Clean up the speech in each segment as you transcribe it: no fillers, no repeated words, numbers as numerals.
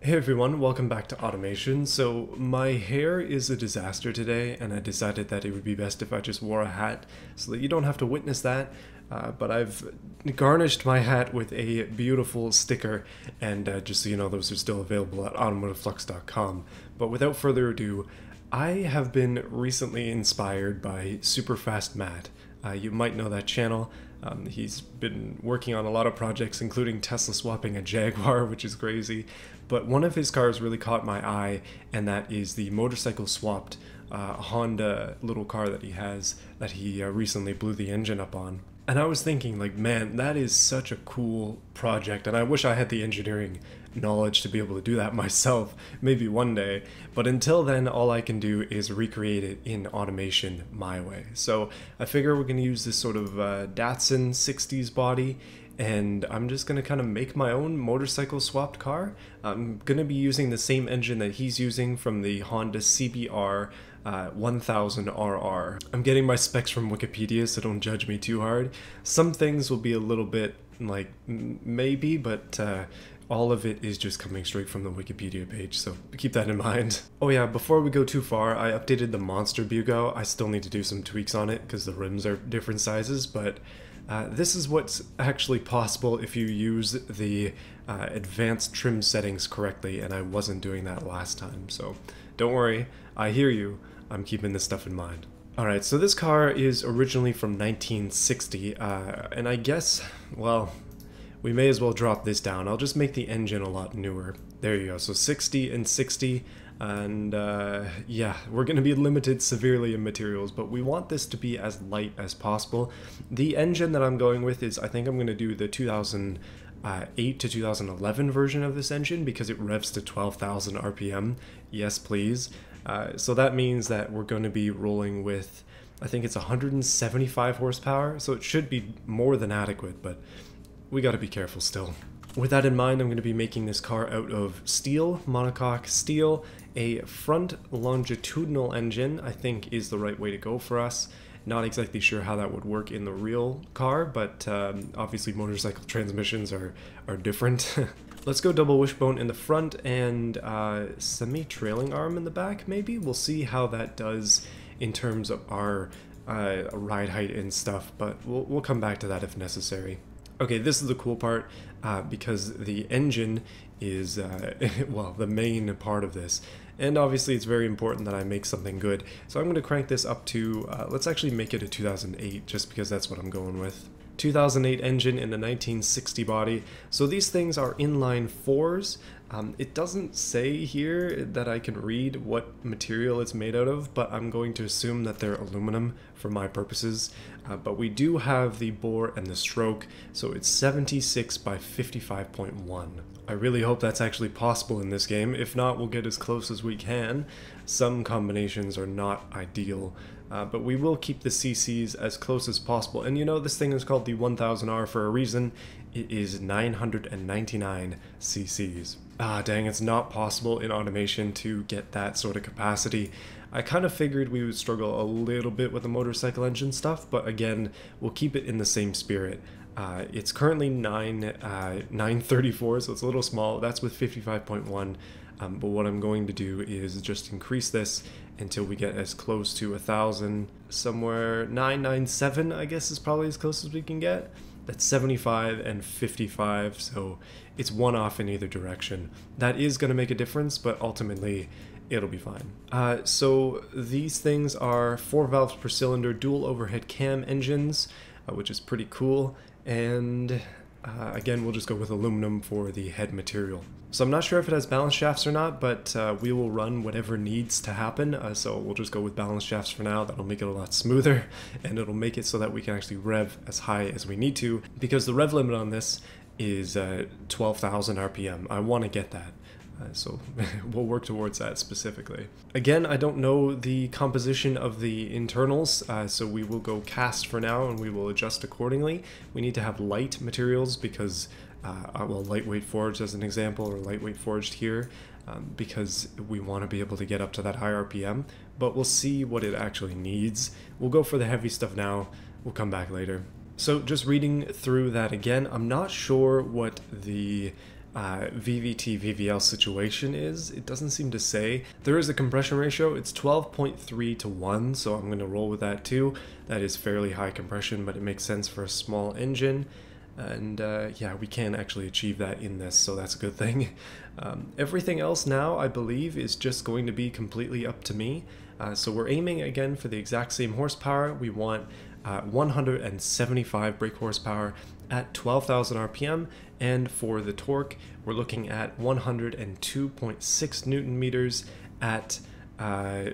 Hey everyone, welcome back to Automation. So my hair is a disaster today, and I decided that it would be best if I just wore a hat so that you don't have to witness that. But I've garnished my hat with a beautiful sticker, and just so you know, those are still available at automotiveflux.com. But without further ado, I have been recently inspired by SuperFastMatt. You might know that channel. He's been working on a lot of projects, including Tesla swapping a Jaguar, which is crazy. But one of his cars really caught my eye, and that is the motorcycle swapped Honda little car that he has that he recently blew the engine up on. And I was thinking, like, man, that is such a cool project, and I wish I had the engineering knowledge to be able to do that myself, maybe one day. But until then, all I can do is recreate it in automation my way. So I figure we're going to use this sort of Datsun 60s body, and I'm just going to kind of make my own motorcycle swapped car. I'm going to be using the same engine that he's using from the Honda CBR1000RR. I'm getting my specs from Wikipedia, so don't judge me too hard. Some things will be a little bit like maybe, but all of it is just coming straight from the Wikipedia page, so keep that in mind. Oh yeah, before we go too far, I updated the Monster Bugo. I still need to do some tweaks on it because the rims are different sizes, but this is what's actually possible if you use the advanced trim settings correctly, and I wasn't doing that last time, so don't worry, I hear you, I'm keeping this stuff in mind. Alright, so this car is originally from 1960, and I guess, well, we may as well drop this down. I'll just make the engine a lot newer. There you go, so 60 and 60, and yeah, we're going to be limited severely in materials, but we want this to be as light as possible. The engine that I'm going with is, I think I'm going to do the 2008 to 2011 version of this engine because it revs to 12,000 RPM. Yes, please. So that means that we're going to be rolling with, I think it's 175 horsepower, so it should be more than adequate, but we gotta be careful still. With that in mind, I'm going to be making this car out of steel, monocoque steel. A front longitudinal engine, I think, is the right way to go for us. Not exactly sure how that would work in the real car, but obviously motorcycle transmissions are different. Let's go double wishbone in the front and semi-trailing arm in the back, maybe? We'll see how that does in terms of our ride height and stuff, but we'll come back to that if necessary. Okay, this is the cool part, because the engine is, well, the main part of this. And obviously it's very important that I make something good. So I'm going to crank this up to, let's actually make it a 2008, just because that's what I'm going with. 2008 engine in a 1960 body. So these things are inline fours. It doesn't say here that I can read what material it's made out of, but I'm going to assume that they're aluminum for my purposes. But we do have the bore and the stroke, so it's 76 by 55.1. I really hope that's actually possible in this game. If not, we'll get as close as we can. Some combinations are not ideal, but we will keep the CCs as close as possible. And you know, this thing is called the 1000R for a reason. It is 999 CCs. Ah, dang, it's not possible in automation to get that sort of capacity. I kind of figured we would struggle a little bit with the motorcycle engine stuff, but again, we'll keep it in the same spirit. It's currently 934, so it's a little small. That's with 55.1, but what I'm going to do is just increase this until we get as close to 1,000, somewhere 997, I guess is probably as close as we can get. That's 75 and 55, so it's one off in either direction. That is going to make a difference, but ultimately it'll be fine. So these things are 4 valves per cylinder, dual overhead cam engines, which is pretty cool, and again, we'll just go with aluminum for the head material. So I'm not sure if it has balance shafts or not, but we will run whatever needs to happen, so we'll just go with balance shafts for now. That'll make it a lot smoother, and it'll make it so that we can actually rev as high as we need to, because the rev limit on this is 12,000 RPM. I want to get that. So we'll work towards that specifically. Again, I don't know the composition of the internals, so we will go cast for now and we will adjust accordingly. We need to have light materials because, well, lightweight forged as an example, or lightweight forged here, because we want to be able to get up to that high RPM, but we'll see what it actually needs. We'll go for the heavy stuff now, we'll come back later. So just reading through that again, I'm not sure what the VVT VVL situation is. It doesn't seem to say. There is a compression ratio. It's 12.3 to 1, so I'm going to roll with that too. That is fairly high compression, but it makes sense for a small engine. And yeah, we can actually achieve that in this, so that's a good thing. Everything else now, I believe, is just going to be completely up to me. So we're aiming again for the exact same horsepower. We want 175 brake horsepower at 12,000 RPM, and for the torque, we're looking at 102.6 Newton meters at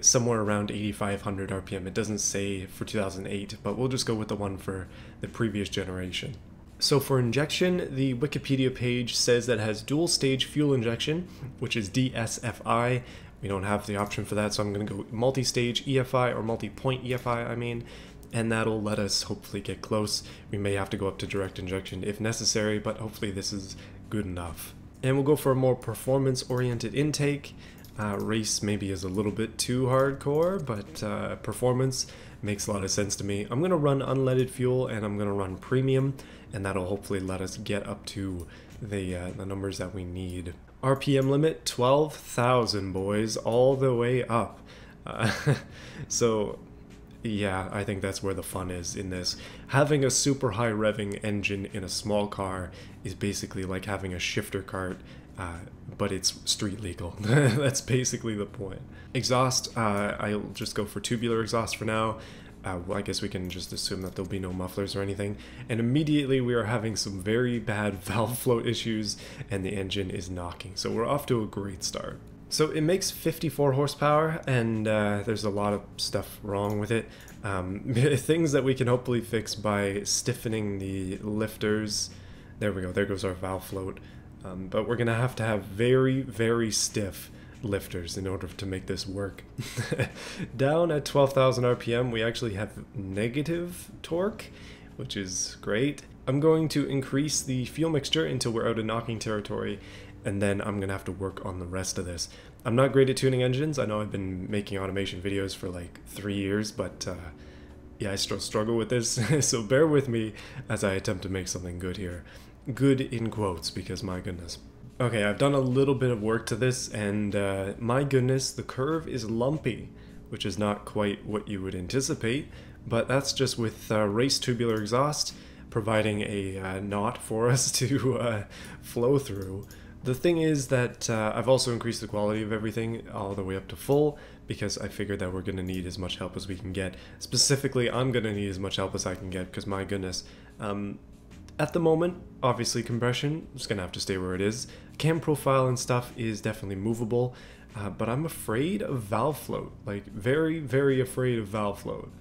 somewhere around 8,500 RPM. It doesn't say for 2008, but we'll just go with the one for the previous generation. So for injection, the Wikipedia page says that it has dual stage fuel injection, which is DSFI. We don't have the option for that, so I'm going to go multi-stage EFI, or multi-point EFI, I mean, and that'll let us hopefully get close. We may have to go up to direct injection if necessary, but hopefully this is good enough. And we'll go for a more performance-oriented intake. Race maybe is a little bit too hardcore, but performance makes a lot of sense to me. I'm going to run unleaded fuel, and I'm going to run premium, and that'll hopefully let us get up to the numbers that we need. RPM limit 12,000, boys, all the way up. So yeah, I think that's where the fun is in this. Having a super high revving engine in a small car is basically like having a shifter cart, but it's street legal. That's basically the point. Exhaust, I'll just go for tubular exhaust for now. I guess we can just assume that there'll be no mufflers or anything. And immediately we are having some very bad valve float issues, and the engine is knocking. So we're off to a great start. So it makes 54 horsepower, and there's a lot of stuff wrong with it. Things that we can hopefully fix by stiffening the lifters. There we go, there goes our valve float. But we're gonna have to have very, very stiff lifters in order to make this work. Down at 12,000 RPM, we actually have negative torque, which is great. I'm going to increase the fuel mixture until we're out of knocking territory, and then I'm gonna have to work on the rest of this. I'm not great at tuning engines. I know I've been making automation videos for like 3 years, but yeah, I still struggle with this. So bear with me as I attempt to make something good here. Good in quotes, because my goodness. Okay, I've done a little bit of work to this, and my goodness, the curve is lumpy, which is not quite what you would anticipate, but that's just with race tubular exhaust providing a knot for us to flow through. The thing is that I've also increased the quality of everything all the way up to full, because I figured that we're going to need as much help as we can get. Specifically, I'm going to need as much help as I can get, because my goodness. At the moment, obviously compression is going to have to stay where it is. Cam profile and stuff is definitely movable, but I'm afraid of valve float. Like, very, very afraid of valve float.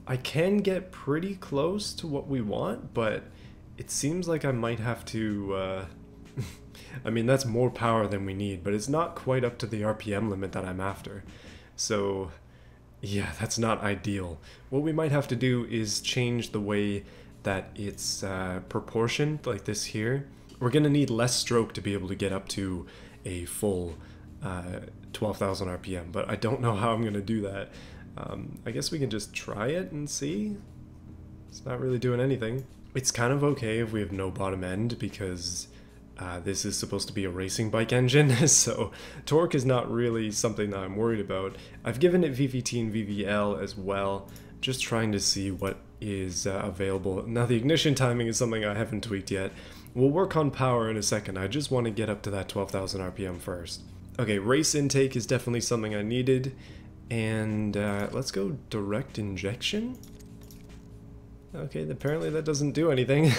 I can get pretty close to what we want, but it seems like I might have to... I mean, that's more power than we need, but it's not quite up to the RPM limit that I'm after. So, yeah, that's not ideal. What we might have to do is change the way that it's proportioned, like this here. We're gonna need less stroke to be able to get up to a full 12,000 RPM, but I don't know how I'm gonna do that. I guess we can just try it and see. It's not really doing anything. It's kind of okay if we have no bottom end, because this is supposed to be a racing bike engine, so torque is not really something that I'm worried about. I've given it VVT and VVL as well, just trying to see what is available. Now the ignition timing is something I haven't tweaked yet. We'll work on power in a second. I just want to get up to that 12,000 RPM first. Okay, race intake is definitely something I needed, and let's go direct injection. Okay, apparently that doesn't do anything.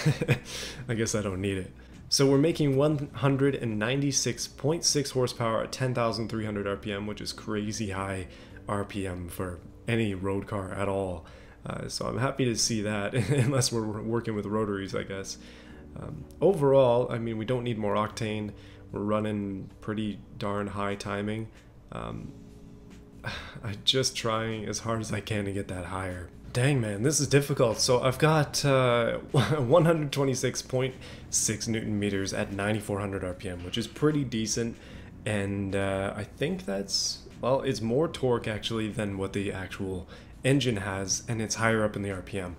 I guess I don't need it. So we're making 196.6 horsepower at 10,300 RPM, which is crazy high RPM for any road car at all. So I'm happy to see that, unless we're working with rotaries, I guess. Overall, I mean, we don't need more octane. We're running pretty darn high timing. I'm just trying as hard as I can to get that higher. Dang, man, this is difficult. So I've got 126.6 Newton meters at 9,400 RPM, which is pretty decent. And I think that's, well, it's more torque actually than what the actual engine has, and it's higher up in the RPM.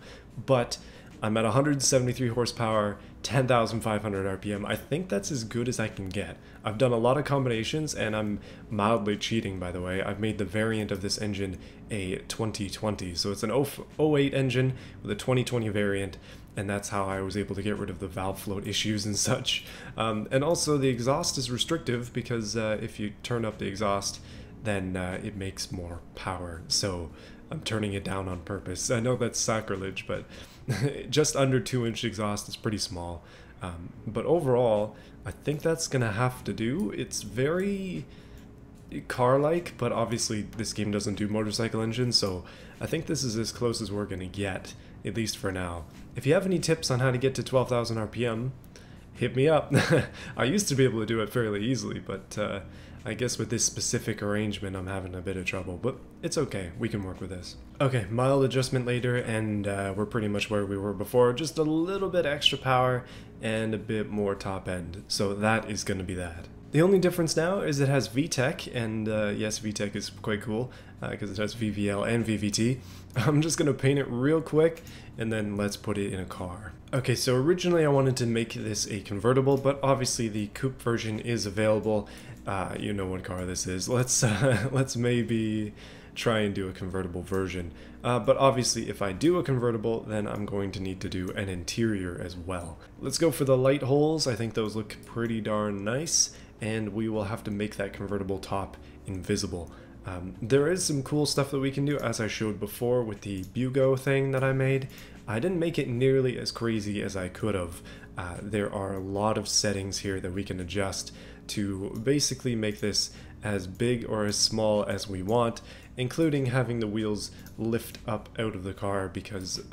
But I'm at 173 horsepower, 10,500 RPM. I think that's as good as I can get. I've done a lot of combinations, and I'm mildly cheating, by the way. I've made the variant of this engine a 2020, so it's an 08 engine with a 2020 variant, and that's how I was able to get rid of the valve float issues and such. And also the exhaust is restrictive because if you turn up the exhaust, then it makes more power. So I'm turning it down on purpose. I know that's sacrilege, but just under 2-inch exhaust is pretty small. But overall, I think that's gonna have to do. It's very car-like, but obviously this game doesn't do motorcycle engines, so I think this is as close as we're gonna get, at least for now. If you have any tips on how to get to 12,000 RPM, hit me up. I used to be able to do it fairly easily, but I guess with this specific arrangement I'm having a bit of trouble, but it's okay, we can work with this. Okay, mild adjustment later, and we're pretty much where we were before, just a little bit extra power and a bit more top end, so that is going to be that. The only difference now is it has VTEC, and yes, VTEC is quite cool, because it has VVL and VVT. I'm just going to paint it real quick, and then let's put it in a car. Okay, so originally I wanted to make this a convertible, but obviously the coupe version is available. You know what car this is. Let's maybe try and do a convertible version. But obviously if I do a convertible, then I'm going to need to do an interior as well. Let's go for the light holes. I think those look pretty darn nice, and we will have to make that convertible top invisible. There is some cool stuff that we can do, as I showed before with the Bugo thing that I made. I didn't make it nearly as crazy as I could have. There are a lot of settings here that we can adjust to basically make this as big or as small as we want, including having the wheels lift up out of the car, because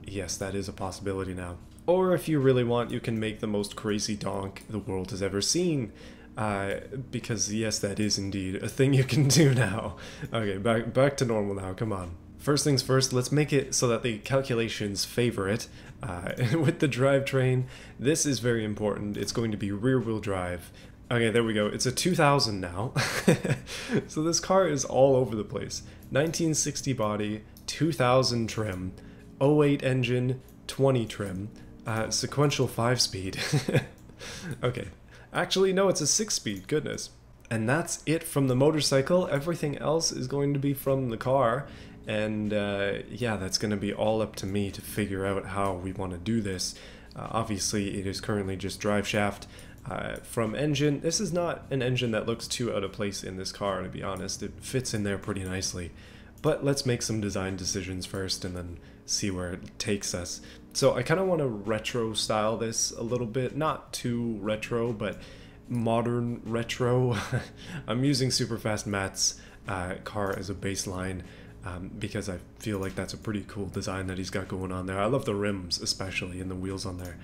yes, that is a possibility now. Or if you really want, you can make the most crazy donk the world has ever seen. Because yes, that is indeed a thing you can do now. Okay, back to normal now, come on. First things first, let's make it so that the calculations favor it. With the drivetrain, this is very important. It's going to be rear-wheel drive. Okay, there we go. It's a 2000 now. So this car is all over the place. 1960 body, 2000 trim, 08 engine, 20 trim, sequential 5-speed. Okay. Actually, no, it's a 6-speed, goodness. And that's it from the motorcycle. Everything else is going to be from the car. And yeah, that's going to be all up to me to figure out how we want to do this. Obviously, it is currently just drive shaft. From engine, this is not an engine that looks too out of place in this car, to be honest. It fits in there pretty nicely. But let's make some design decisions first and then see where it takes us. So I kind of want to retro style this a little bit, not too retro, but modern retro. I'm using SuperFastMatt's car as a baseline because I feel like that's a pretty cool design that he's got going on there. I love the rims especially and the wheels on there.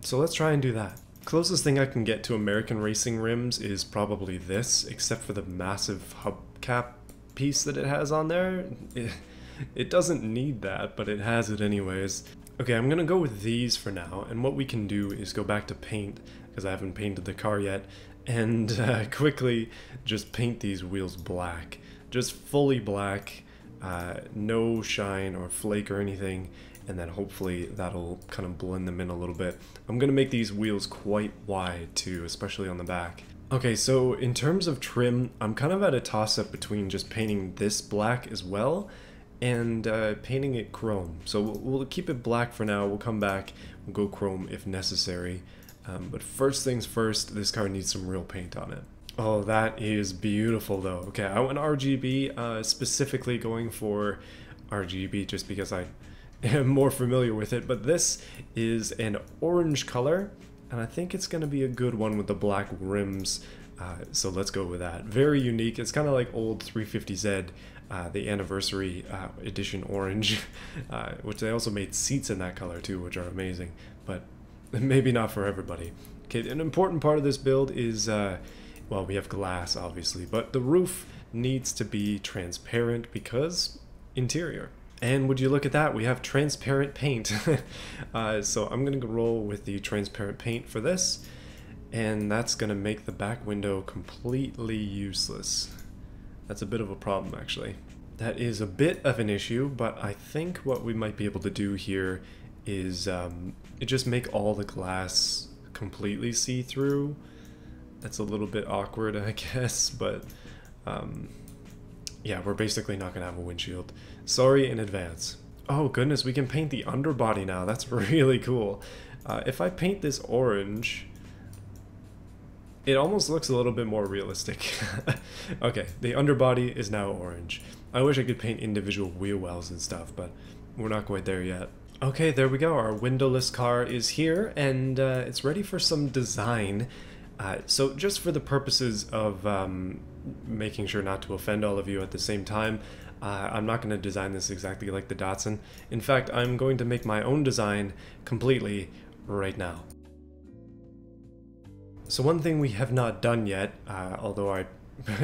So let's try and do that. Closest thing I can get to American racing rims is probably this, except for the massive hubcap piece that it has on there. It doesn't need that, but it has it anyways. Okay, I'm gonna go with these for now, and what we can do is go back to paint, because I haven't painted the car yet, and quickly just paint these wheels black. Just fully black, no shine or flake or anything, and then hopefully that'll kind of blend them in a little bit. I'm gonna make these wheels quite wide too, especially on the back. Okay, so in terms of trim, I'm kind of at a toss-up between just painting this black as well and painting it chrome. So we'll keep it black for now, we'll come back, we'll go chrome if necessary. But first things first, this car needs some real paint on it. Oh, that is beautiful though. Okay, I went RGB, specifically going for RGB just because I am more familiar with it, but this is an orange color, and I think it's going to be a good one with the black rims, so let's go with that. Very unique. It's kind of like old 350Z, the anniversary edition orange, which they also made seats in that color too, which are amazing, but maybe not for everybody. Okay, an important part of this build is, well, we have glass obviously, but the roof needs to be transparent because interior. And would you look at that, we have transparent paint. So I'm gonna roll with the transparent paint for this, and that's gonna make the back window completely useless. That's a bit of a problem actually. That is a bit of an issue, but I think what we might be able to do here is just make all the glass completely see-through. That's a little bit awkward, I guess, but yeah, we're basically not gonna have a windshield. Sorry in advance. Oh goodness, we can paint the underbody now. That's really cool. If I paint this orange, it almost looks a little bit more realistic. Okay, the underbody is now orange. I wish I could paint individual wheel wells and stuff, but we're not quite there yet. Okay, there we go. Our windowless car is here, and it's ready for some design. So just for the purposes of making sure not to offend all of you at the same time, I'm not going to design this exactly like the Datsun. In fact, I'm going to make my own design completely right now. So one thing we have not done yet, although I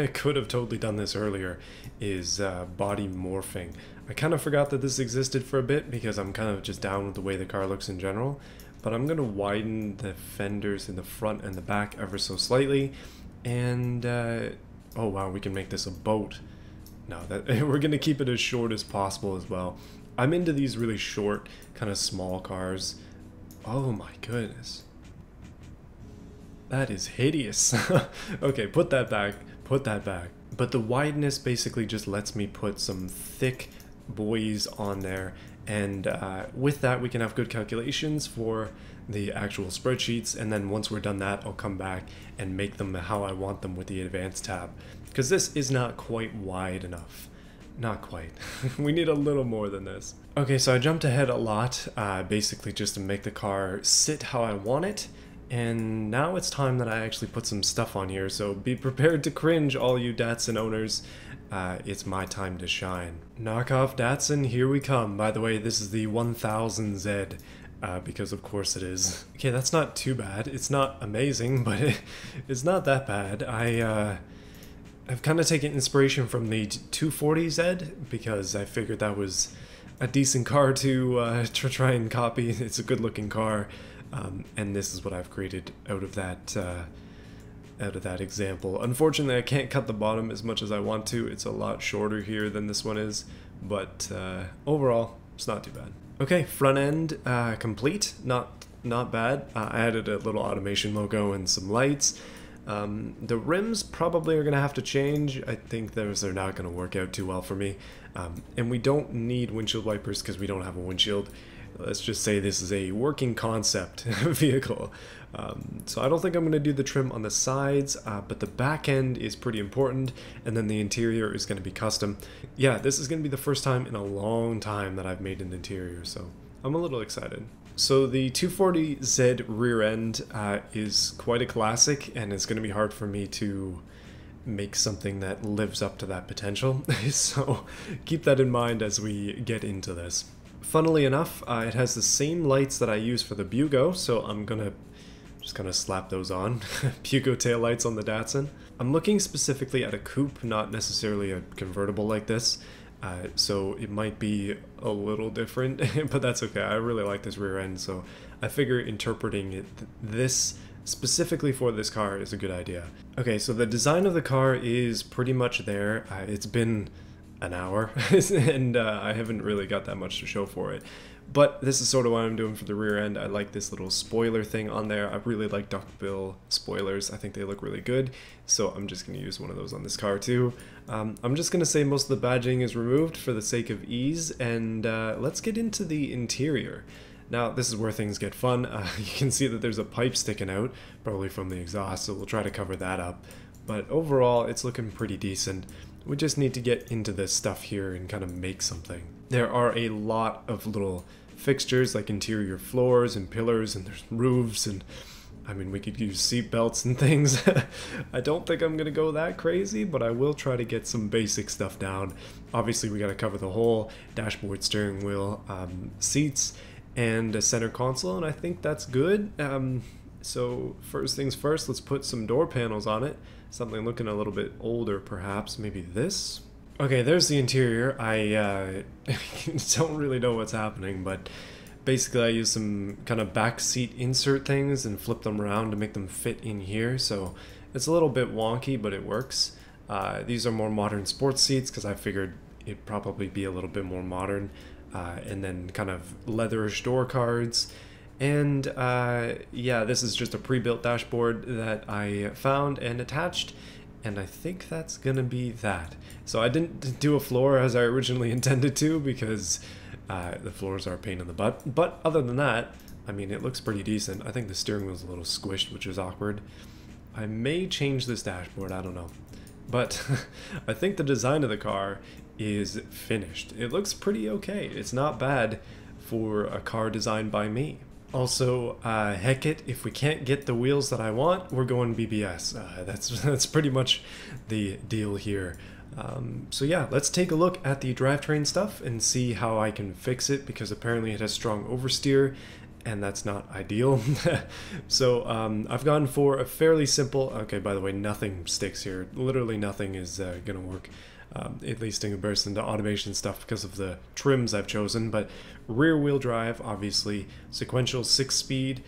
could have totally done this earlier, is body morphing. I kind of forgot that this existed for a bit because I'm kind of just down with the way the car looks in general, but I'm going to widen the fenders in the front and the back ever so slightly, and oh wow, we can make this a boat. No, we're going to keep it as short as possible as well. I'm into these really short, kind of small cars. Oh my goodness. That is hideous. Okay, put that back. Put that back. But the wideness basically just lets me put some thick buoys on there, and with that we can have good calculations for the actual spreadsheets, and then once we're done that, I'll come back and make them how I want them with the advanced tab, because this is not quite wide enough. Not quite. We need a little more than this. Okay, so I jumped ahead a lot, basically just to make the car sit how I want it. And now it's time that I actually put some stuff on here, so be prepared to cringe, all you Datsun owners. It's my time to shine. Knockoff Datsun, here we come. By the way, this is the 1000Z, because of course it is. Okay, that's not too bad. It's not amazing, but it's not that bad. I've kind of taken inspiration from the 240Z, because I figured that was a decent car to try and copy. It's a good looking car. And this is what I've created out of that example. Unfortunately, I can't cut the bottom as much as I want to. It's a lot shorter here than this one is, but overall, it's not too bad. Okay, front end complete. Not bad. I added a little automation logo and some lights. The rims probably are going to have to change. I think those are not going to work out too well for me. And we don't need windshield wipers because we don't have a windshield. Let's just say this is a working concept vehicle. So I don't think I'm going to do the trim on the sides, but the back end is pretty important, and then the interior is going to be custom. Yeah, this is going to be the first time in a long time that I've made an interior, so I'm a little excited. So the 240Z rear end is quite a classic, and it's going to be hard for me to make something that lives up to that potential. So keep that in mind as we get into this. Funnily enough, it has the same lights that I use for the Bugo, so I'm just gonna slap those on. Bugo tail lights on the Datsun. I'm looking specifically at a coupe, not necessarily a convertible like this, so it might be a little different, but that's okay. I really like this rear end, so I figure interpreting this specifically for this car is a good idea. Okay, so the design of the car is pretty much there. It's been an hour, and I haven't really got that much to show for it. But this is sort of what I'm doing for the rear end. I like this little spoiler thing on there. I really like duckbill spoilers. I think they look really good. So I'm just going to use one of those on this car too. I'm just going to say most of the badging is removed for the sake of ease. And let's get into the interior. Now, this is where things get fun. You can see that there's a pipe sticking out, probably from the exhaust, so we'll try to cover that up. But overall, it's looking pretty decent. We just need to get into this stuff here and kind of make something. There are a lot of little fixtures like interior floors and pillars, and there's roofs, and I mean, we could use seat belts and things. I don't think I'm gonna go that crazy, but I will try to get some basic stuff down. Obviously, we gotta cover the whole dashboard, steering wheel, seats, and a center console, and I think that's good. So first things first, let's put some door panels on it. Something looking a little bit older, perhaps. Maybe this? Okay, there's the interior. I don't really know what's happening, but basically I use some kind of back seat insert things and flip them around to make them fit in here. So it's a little bit wonky, but it works. These are more modern sports seats because I figured it'd probably be a little bit more modern. and then kind of leatherish door cards. And yeah, this is just a pre-built dashboard that I found and attached, and I think that's gonna be that. So I didn't do a floor as I originally intended to, because the floors are a pain in the butt. But other than that, I mean, it looks pretty decent. I think the steering wheel's a little squished, which is awkward. I may change this dashboard, I don't know. But I think the design of the car is finished. It looks pretty okay. It's not bad for a car designed by me. Also, heck it, if we can't get the wheels that I want, we're going BBS. That's pretty much the deal here. So yeah, let's take a look at the drivetrain stuff and see how I can fix it, because apparently it has strong oversteer, and that's not ideal. So I've gone for a fairly simple, okay, by the way, nothing sticks here. Literally nothing is gonna work, at least in comparison to automation stuff, because of the trims I've chosen. But rear wheel drive, obviously, sequential 6-speed.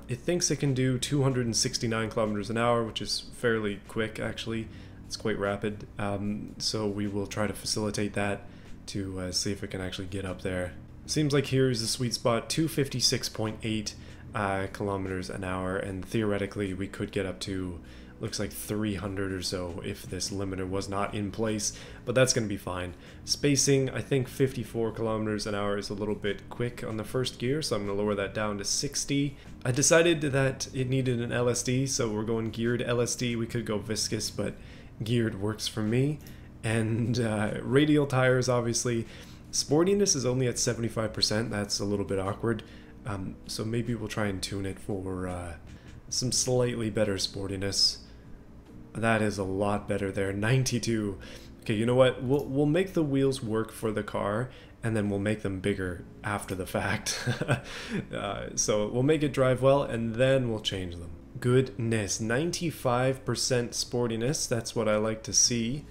It thinks it can do 269 kilometers an hour, which is fairly quick actually. It's quite rapid. So we will try to facilitate that to see if it can actually get up there. Seems like here's the sweet spot, 256.8 kilometers an hour, and theoretically we could get up to, looks like 300 or so if this limiter was not in place, but that's going to be fine. Spacing, I think 54 kilometers an hour is a little bit quick on the first gear, so I'm going to lower that down to 60. I decided that it needed an LSD, so we're going geared LSD. We could go viscous, but geared works for me. And radial tires, obviously. Sportiness is only at 75%, that's a little bit awkward, so maybe we'll try and tune it for some slightly better sportiness. That is a lot better there, 92. Okay, you know what, we'll make the wheels work for the car, and then we'll make them bigger after the fact. So we'll make it drive well, and then we'll change them. Goodness, 95% sportiness, that's what I like to see.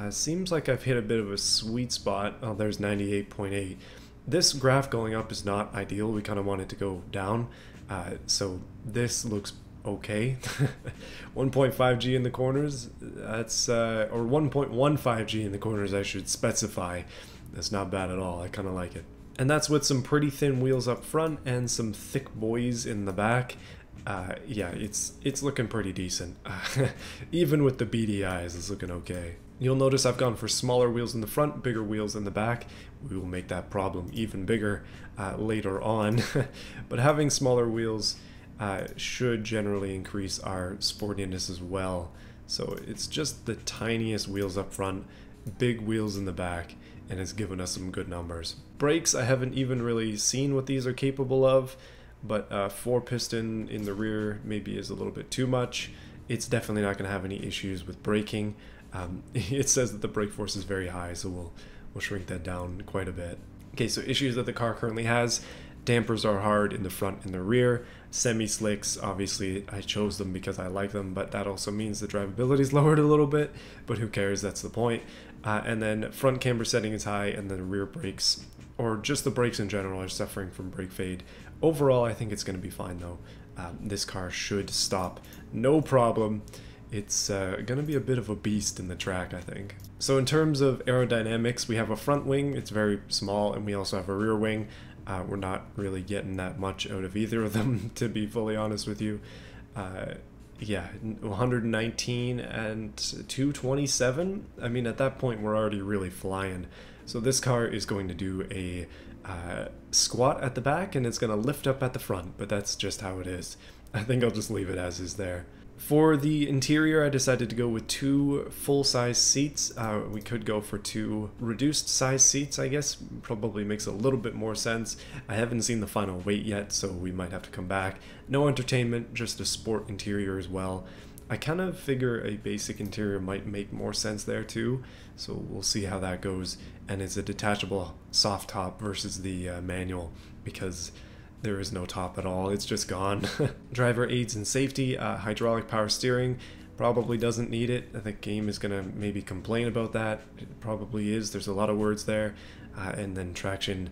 Seems like I've hit a bit of a sweet spot. Oh, there's 98.8. This graph going up is not ideal. We kind of want it to go down. So this looks okay. 1.5 G in the corners. That's or 1.15 G in the corners, I should specify. That's not bad at all. I kind of like it. And that's with some pretty thin wheels up front and some thick boys in the back. Yeah, it's looking pretty decent. Even with the beady eyes, it's looking okay. You'll notice I've gone for smaller wheels in the front, bigger wheels in the back. We will make that problem even bigger later on. But having smaller wheels should generally increase our sportiness as well. So it's just the tiniest wheels up front, big wheels in the back, and it's given us some good numbers. Brakes, I haven't even really seen what these are capable of, but 4-piston in the rear maybe is a little bit too much. It's definitely not going to have any issues with braking. It says that the brake force is very high, so we'll shrink that down quite a bit. Okay, so issues that the car currently has. Dampers are hard in the front and the rear. Semi-slicks, obviously I chose them because I like them, but that also means the drivability is lowered a little bit, but who cares, that's the point. And then front camber setting is high, and then rear brakes, or just the brakes in general, are suffering from brake fade. Overall, I think it's going to be fine though. This car should stop, no problem. It's going to be a bit of a beast in the track, I think. So in terms of aerodynamics, we have a front wing, it's very small, and we also have a rear wing. We're not really getting that much out of either of them, to be fully honest with you. Yeah, 119 and 227. I mean, at that point, we're already really flying. So this car is going to do a squat at the back, and it's going to lift up at the front, but that's just how it is. I think I'll just leave it as is there. For the interior, I decided to go with 2 full-size seats. We could go for 2 reduced-size seats, I guess. Probably makes a little bit more sense. I haven't seen the final weight yet, so we might have to come back. No entertainment, just a sport interior as well. I kind of figure a basic interior might make more sense there too, so we'll see how that goes. And it's a detachable soft top versus the manual, because there is no top at all, it's just gone. Driver aids and safety, hydraulic power steering, probably doesn't need it. I think game is gonna maybe complain about that. It probably is, there's a lot of words there. And then traction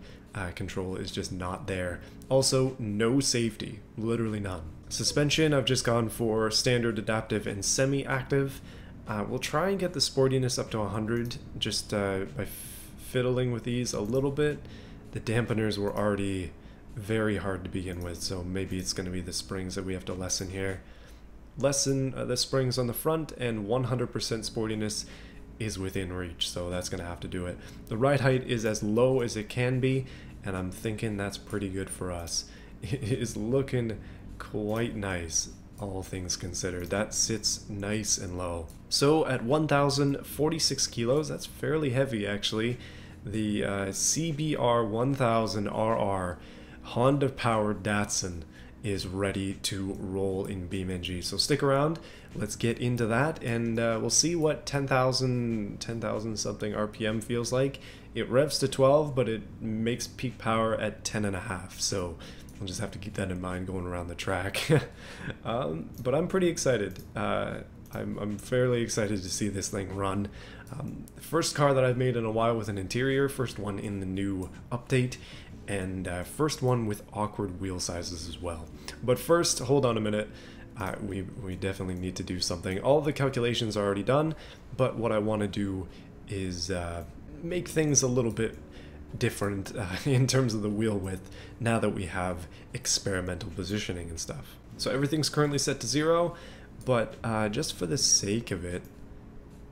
control is just not there. Also, no safety, literally none. Suspension, I've just gone for standard, adaptive, and semi-active. We'll try and get the sportiness up to 100 just by fiddling with these a little bit. The dampeners were already very hard to begin with, so maybe it's going to be the springs that we have to lessen here. Lessen the springs on the front, and 100% sportiness is within reach, so that's going to have to do it. The ride height is as low as it can be, and I'm thinking that's pretty good for us. It is looking quite nice, all things considered. That sits nice and low. So at 1,046 kilos, that's fairly heavy actually. The CBR1000RR Honda powered Datsun is ready to roll in BeamNG. So stick around, let's get into that, and we'll see what 10,000 something RPM feels like. It revs to 12, but it makes peak power at 10.5, so I'll just have to keep that in mind going around the track. But I'm pretty excited. I'm fairly excited to see this thing run. First car that I've made in a while with an interior, first one in the new update, and first one with awkward wheel sizes as well. But first, hold on a minute, we definitely need to do something. All the calculations are already done, but what I want to do is make things a little bit different in terms of the wheel width now that we have experimental positioning and stuff. So everything's currently set to 0, but just for the sake of it,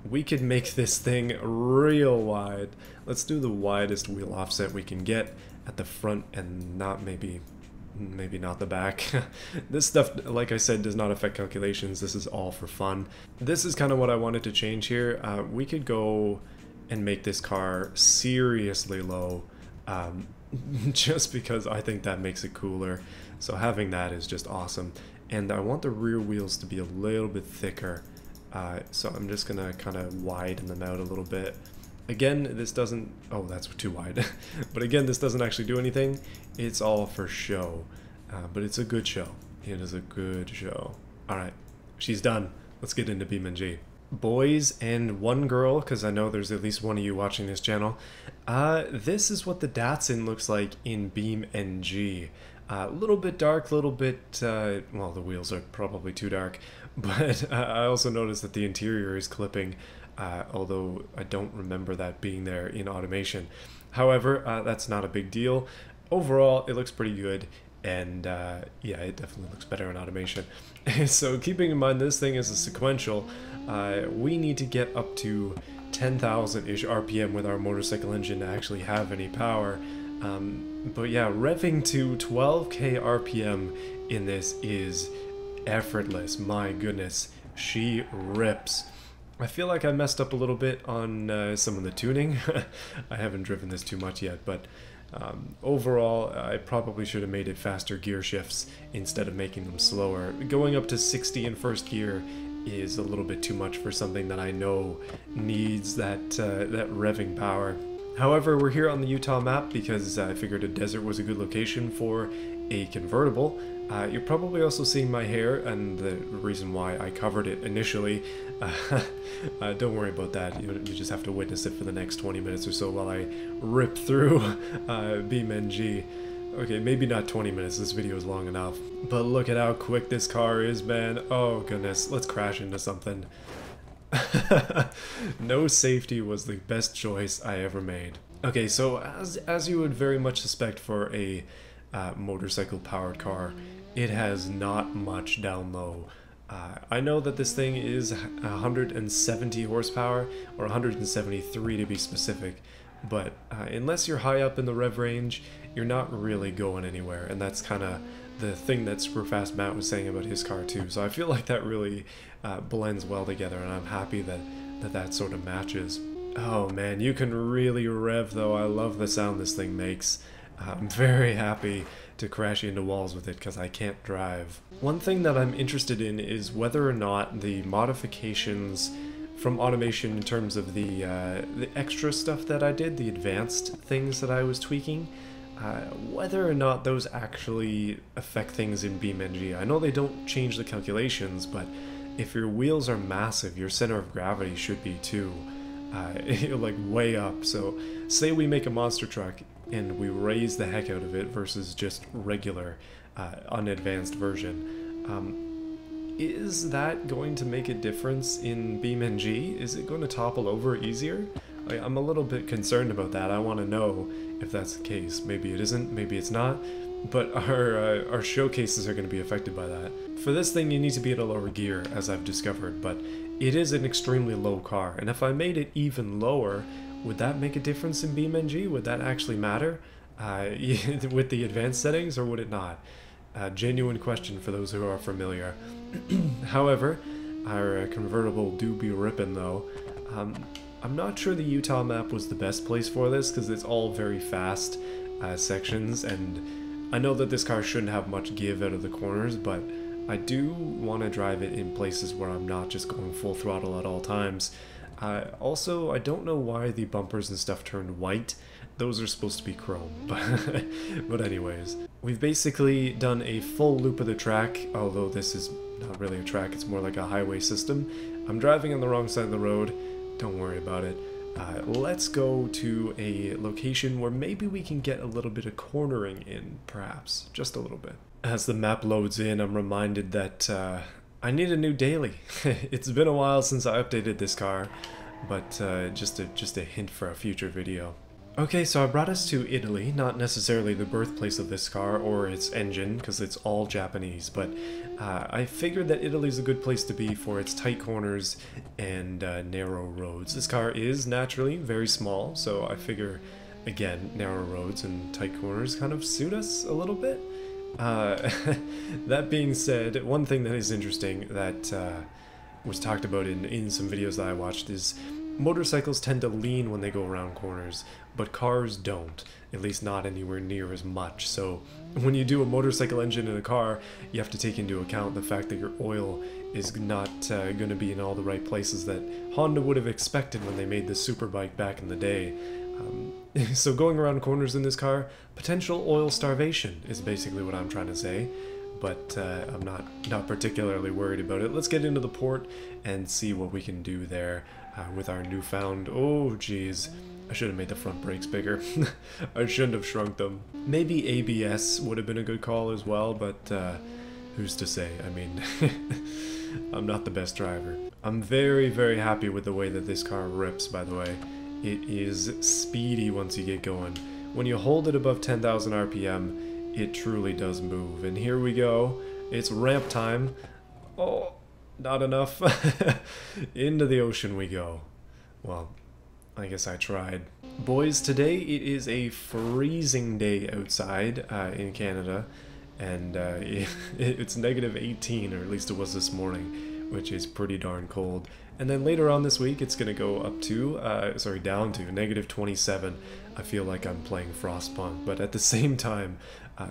we could make this thing real wide. Let's do the widest wheel offset we can get at the front, and not maybe not the back. This stuff, like I said, does not affect calculations. This is all for fun. This is kind of what I wanted to change here. We could go and make this car seriously low, just because I think that makes it cooler. So having that is just awesome. And I want the rear wheels to be a little bit thicker. So I'm just gonna kind of widen them out a little bit. Again, this doesn't, oh, that's too wide. But again, this doesn't actually do anything. It's all for show, but it's a good show. It is a good show. All right, she's done. Let's get into BeamNG. Boys and one girl, because I know there's at least one of you watching this channel. This is what the Datsun looks like in BeamNG. A little bit dark, a little bit, well, the wheels are probably too dark, but I also noticed that the interior is clipping, although I don't remember that being there in automation. However, that's not a big deal. Overall, it looks pretty good, and yeah, it definitely looks better in automation. So keeping in mind this thing is a sequential, we need to get up to 10,000-ish RPM with our motorcycle engine to actually have any power. But yeah, revving to 12k RPM in this is effortless. My goodness, she rips. I feel like I messed up a little bit on some of the tuning. I haven't driven this too much yet, but overall, I probably should have made it faster gear shifts instead of making them slower. Going up to 60 in first gear is a little bit too much for something that I know needs that revving power. However, we're here on the Utah map because I figured a desert was a good location for a convertible. You're probably also seeing my hair and the reason why I covered it initially. Don't worry about that. You just have to witness it for the next 20 minutes or so while I rip through BeamNG. Okay, maybe not 20 minutes. This video is long enough. But look at how quick this car is, man. Oh, goodness. Let's crash into something. No safety was the best choice I ever made. Okay, so as you would very much suspect for a motorcycle powered car, it has not much down low. I know that this thing is 170 horsepower, or 173 to be specific, but unless you're high up in the rev range, you're not really going anywhere, and that's kind of the thing that SuperFastMatt was saying about his car too. So I feel like that really blends well together, and I'm happy that sort of matches. Oh man, you can really rev though. I love the sound this thing makes. I'm very happy to crash into walls with it because I can't drive. One thing that I'm interested in is whether or not the modifications from automation in terms of the extra stuff that I did, the advanced things that I was tweaking, whether or not those actually affect things in BeamNG. I know they don't change the calculations, but if your wheels are massive, your center of gravity should be too, like way up. So say we make a monster truck and we raise the heck out of it versus just regular unadvanced version. is that going to make a difference in beamng? Is it going to topple over easier? I'm a little bit concerned about that. I want to know if that's the case. Maybe it isn't, maybe it's not, but our showcases are going to be affected by that. For this thing, you need to be at a lower gear, as I've discovered, but it is an extremely low car, and if I made it even lower, would that make a difference in beamng? Would that actually matter with the advanced settings, or would it not? Genuine question for those who are familiar. However, our convertible do be ripping though. I'm not sure the Utah map was the best place for this because it's all very fast sections, and I know that this car shouldn't have much give out of the corners, but I do want to drive it in places where I'm not just going full throttle at all times. Also, I don't know why the bumpers and stuff turned white. Those are supposed to be chrome, but anyways. We've basically done a full loop of the track, although this is not really a track, it's more like a highway system. I'm driving on the wrong side of the road, don't worry about it. Let's go to a location where maybe we can get a little bit of cornering in, perhaps, just a little bit. As the map loads in, I'm reminded that I need a new daily. It's been a while since I updated this car, but just a hint for a future video. Okay, so I brought us to Italy, not necessarily the birthplace of this car or its engine, because it's all Japanese, but I figured that Italy's a good place to be for its tight corners and narrow roads. This car is naturally very small, so I figure, again, narrow roads and tight corners kind of suit us a little bit. That being said, one thing that is interesting that was talked about in some videos that I watched is motorcycles tend to lean when they go around corners, but cars don't, at least not anywhere near as much. So when you do a motorcycle engine in a car, you have to take into account the fact that your oil is not going to be in all the right places that Honda would have expected when they made the superbike back in the day. So going around corners in this car, potential oil starvation is basically what I'm trying to say, but I'm not particularly worried about it. Let's get into the port and see what we can do there with our newfound... Oh, geez. I should have made the front brakes bigger. I shouldn't have shrunk them. Maybe ABS would have been a good call as well, but who's to say? I mean, I'm not the best driver. I'm very, very happy with the way that this car rips, by the way. It is speedy once you get going. When you hold it above 10,000 RPM, it truly does move. And here we go. It's ramp time. Oh, not enough. Into the ocean we go. Well, I guess I tried. Boys, today it is a freezing day outside in Canada, and it's negative 18, or at least it was this morning, which is pretty darn cold. And then later on this week, it's gonna go up to, down to negative 27. I feel like I'm playing Frostpunk, but at the same time,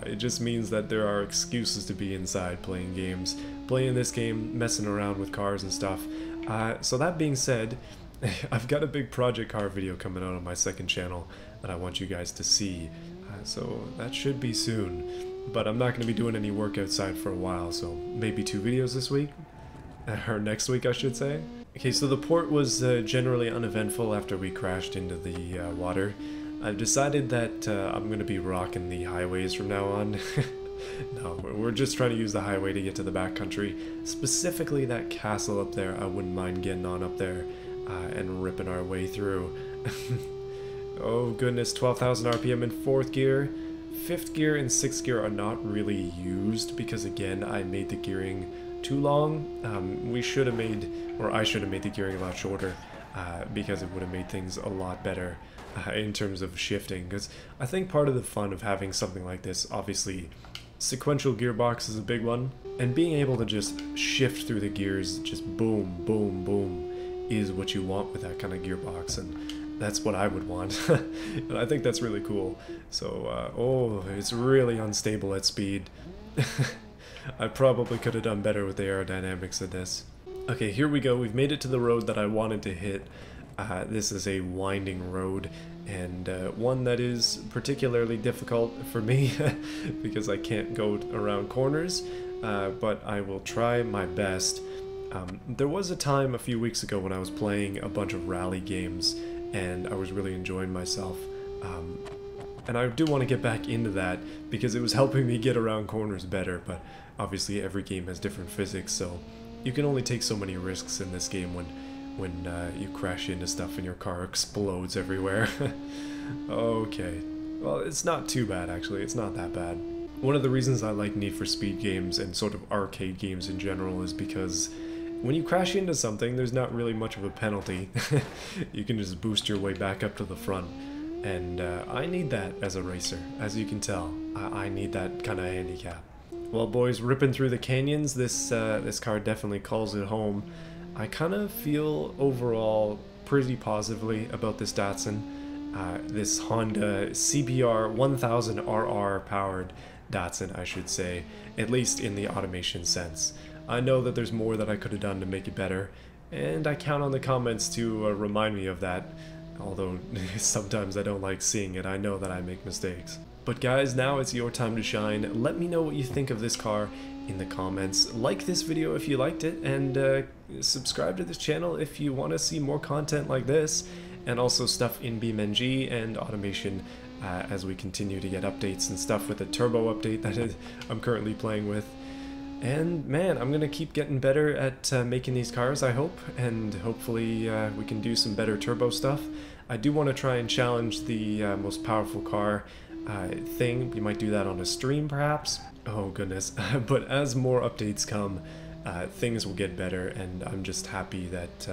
it just means that there are excuses to be inside playing games, playing this game, messing around with cars and stuff. So that being said, I've got a big project car video coming out on my second channel that I want you guys to see, so that should be soon. But I'm not going to be doing any work outside for a while, so maybe 2 videos this week, or next week I should say. Okay, so the port was generally uneventful after we crashed into the water. I've decided that I'm going to be rocking the highways from now on. No, we're just trying to use the highway to get to the backcountry. Specifically that castle up there, I wouldn't mind getting on up there and ripping our way through. Oh goodness, 12,000 RPM in 4th gear. 5th gear and 6th gear are not really used because, again, I made the gearing too long. We should have made, or I should have made the gearing a lot shorter because it would have made things a lot better in terms of shifting. Because I think part of the fun of having something like this, obviously, sequential gearbox is a big one, and being able to just shift through the gears, just boom, boom, boom, is what you want with that kind of gearbox, and that's what I would want. And I think that's really cool. So, oh, it's really unstable at speed. I probably could have done better with the aerodynamics of this. Okay, here we go. We've made it to the road that I wanted to hit. This is a winding road, and one that is particularly difficult for me because I can't go around corners, but I will try my best. There was a time a few weeks ago when I was playing a bunch of rally games and I was really enjoying myself. And I do want to get back into that because it was helping me get around corners better, but obviously every game has different physics, so you can only take so many risks in this game when you crash into stuff and your car explodes everywhere. Okay. Well, it's not too bad, actually. It's not that bad. One of the reasons I like Need for Speed games and sort of arcade games in general is because when you crash into something, there's not really much of a penalty. You can just boost your way back up to the front. And I need that as a racer, as you can tell. I need that kind of handicap. Well, boys, ripping through the canyons, this car definitely calls it home. I kind of feel overall pretty positively about this Datsun. This Honda CBR1000RR powered Datsun, I should say, at least in the automation sense. I know that there's more that I could have done to make it better, and I count on the comments to remind me of that, although sometimes I don't like seeing it. I know that I make mistakes. But guys, now it's your time to shine. Let me know what you think of this car in the comments. Like this video if you liked it, and subscribe to this channel if you want to see more content like this, and also stuff in beamng and automation as we continue to get updates and stuff with the turbo update that I'm currently playing with. And man, I'm gonna keep getting better at making these cars, I hope, and hopefully we can do some better turbo stuff. I do want to try and challenge the most powerful car thing. We might do that on a stream perhaps. Oh goodness. But as more updates come, things will get better, and I'm just happy that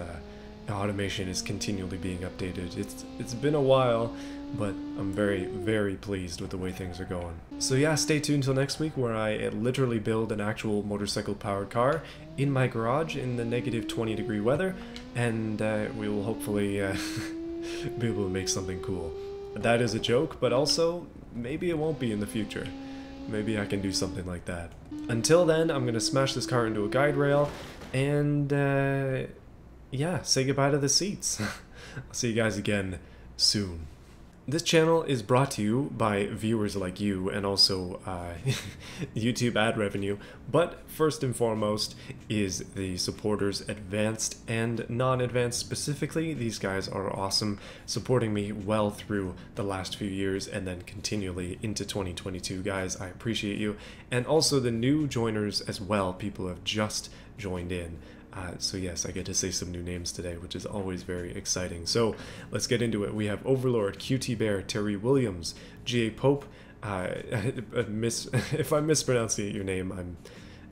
automation is continually being updated. It's been a while, but I'm very, very pleased with the way things are going. So yeah, stay tuned till next week, where I literally build an actual motorcycle powered car in my garage in the negative 20-degree weather, and we will hopefully be able to make something cool. That is a joke, but also maybe it won't be in the future. Maybe I can do something like that. Until then, I'm gonna smash this car into a guide rail, and yeah, say goodbye to the seats. I'll see you guys again soon. This channel is brought to you by viewers like you, and also YouTube ad revenue, but first and foremost is the supporters, advanced and non-advanced specifically. These guys are awesome, supporting me well through the last few years and then continually into 2022. Guys, I appreciate you. And also the new joiners as well, people who have just joined in. So yes, I get to say some new names today, which is always very exciting. So let's get into it. We have Overlord, QT Bear, Terry Williams, G.A. Pope. If I'm mispronouncing your name,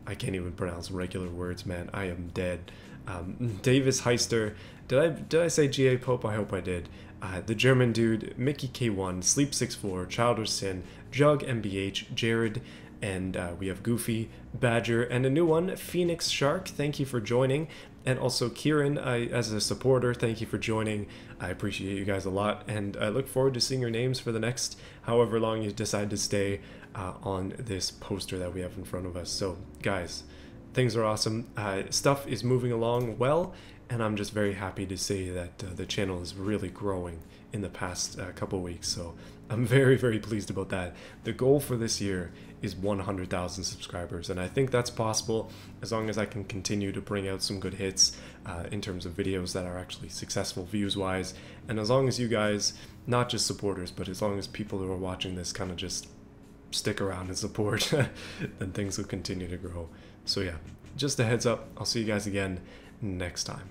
I can't even pronounce regular words, man. I am dead. Davis Heister. Did I say G.A. Pope? I hope I did. The German Dude, Mickey K1, Sleep64, Childish Sin, Jug MBH, Jared, and we have Goofy, Badger, and a new one, Phoenix Shark. Thank you for joining. And also Kieran, as a supporter, thank you for joining. I appreciate you guys a lot, and I look forward to seeing your names for the next however long you decide to stay on this poster that we have in front of us. So guys, things are awesome. Stuff is moving along well, and I'm just very happy to say that the channel is really growing in the past couple weeks, so I'm very, very pleased about that. The goal for this year is 100,000 subscribers, and I think that's possible as long as I can continue to bring out some good hits in terms of videos that are actually successful views-wise, and as long as you guys, not just supporters, but as long as people who are watching this kind of just stick around and support, then things will continue to grow. So yeah, just a heads up, I'll see you guys again next time.